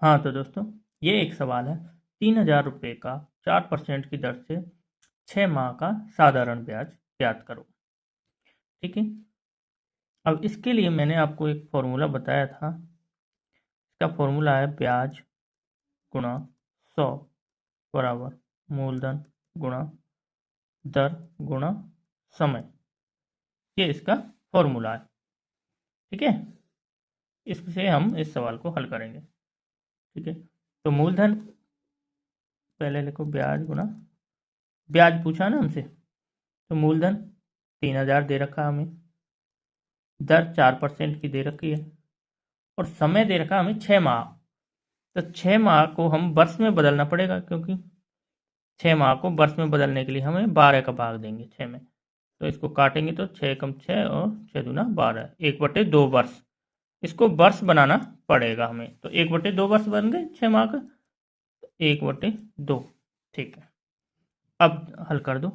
हाँ तो दोस्तों, ये एक सवाल है। 3,000 रुपये का 4% की दर से 6 माह का साधारण ब्याज ज्ञात करो। ठीक है। अब इसके लिए मैंने आपको एक फॉर्मूला बताया था। इसका फॉर्मूला है ब्याज गुणा 100 बराबर मूलधन गुणा दर गुणा समय। ये इसका फॉर्मूला है। ठीक है। इससे हम इस सवाल को हल करेंगे। ठीक है। तो मूलधन पहले लिखो, ब्याज गुणा ब्याज पूछा ना हमसे, तो मूलधन 3,000 दे रखा हमें, दर 4% की दे रखी है, और समय दे रखा हमें 6 माह। तो 6 माह को हम वर्ष में बदलना पड़ेगा, क्योंकि 6 माह को वर्ष में बदलने के लिए हमें 12 का भाग देंगे 6 में। तो इसको काटेंगे तो 6 × 6 और 6×2 12, 1/2 वर्ष। इसको वर्ष बनाना पड़ेगा हमें, तो 1/2 वर्ष बन गए 6 माह का, 1/2। ठीक है। अब हल कर दो।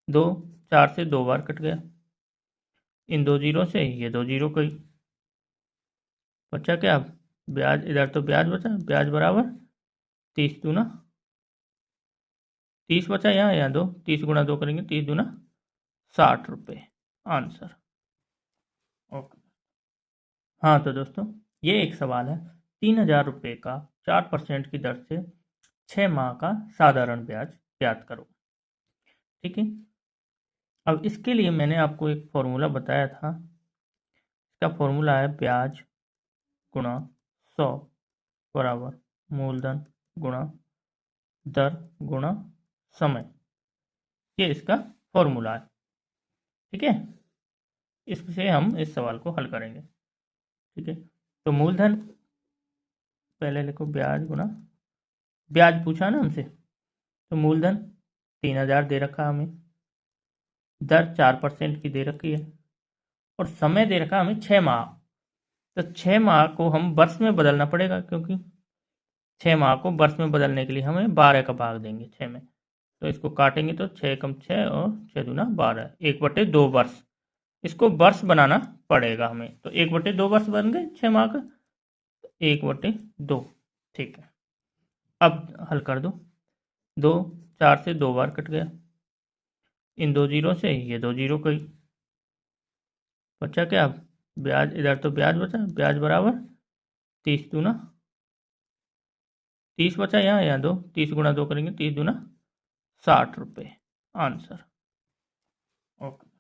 2 4 से 2 बार कट गया, इन 2 जीरो से ये 2 जीरो गई, बचा क्या? अब ब्याज, इधर तो ब्याज बचा, ब्याज बराबर 30×2 30 बचा, यहाँ 2, 30×2 करेंगे, 30×2 60 रुपये आंसर। ओके। हाँ तो दोस्तों, ये एक सवाल है। 3,000 रुपये का 4% की दर से 6 माह का साधारण ब्याज ज्ञात करो। ठीक है। अब इसके लिए मैंने आपको एक फॉर्मूला बताया था। इसका फॉर्मूला है ब्याज गुणा 100 बराबर मूलधन गुणा दर गुणा समय। ये इसका फॉर्मूला है। ठीक है। इससे हम इस सवाल को हल करेंगे। ठीक है। तो मूलधन पहले लिखो, ब्याज गुणा ब्याज पूछा ना हमसे, तो मूलधन 3,000 दे रखा हमें, दर 4% की दे रखी है, और समय दे रखा हमें 6 माह। तो 6 माह को हम वर्ष में बदलना पड़ेगा, क्योंकि 6 माह को वर्ष में बदलने के लिए हमें 12 का भाग देंगे 6 में। तो इसको काटेंगे तो 6 × 6 और 6×2 12, 1/2 वर्ष। इसको वर्ष बनाना पड़ेगा हमें, तो 1/2 वर्ष बन गए 6 माह का, 1/2। ठीक है। अब हल कर दो। 2 4 से 2 बार कट गया, इन 2 जीरो से ये 2 जीरो गई, बचा क्या? अब ब्याज, इधर तो ब्याज बचा, ब्याज बराबर 30×2 30 बचा, यहाँ 2, 30×2 करेंगे, 30×2 60 रुपये आंसर। ओके।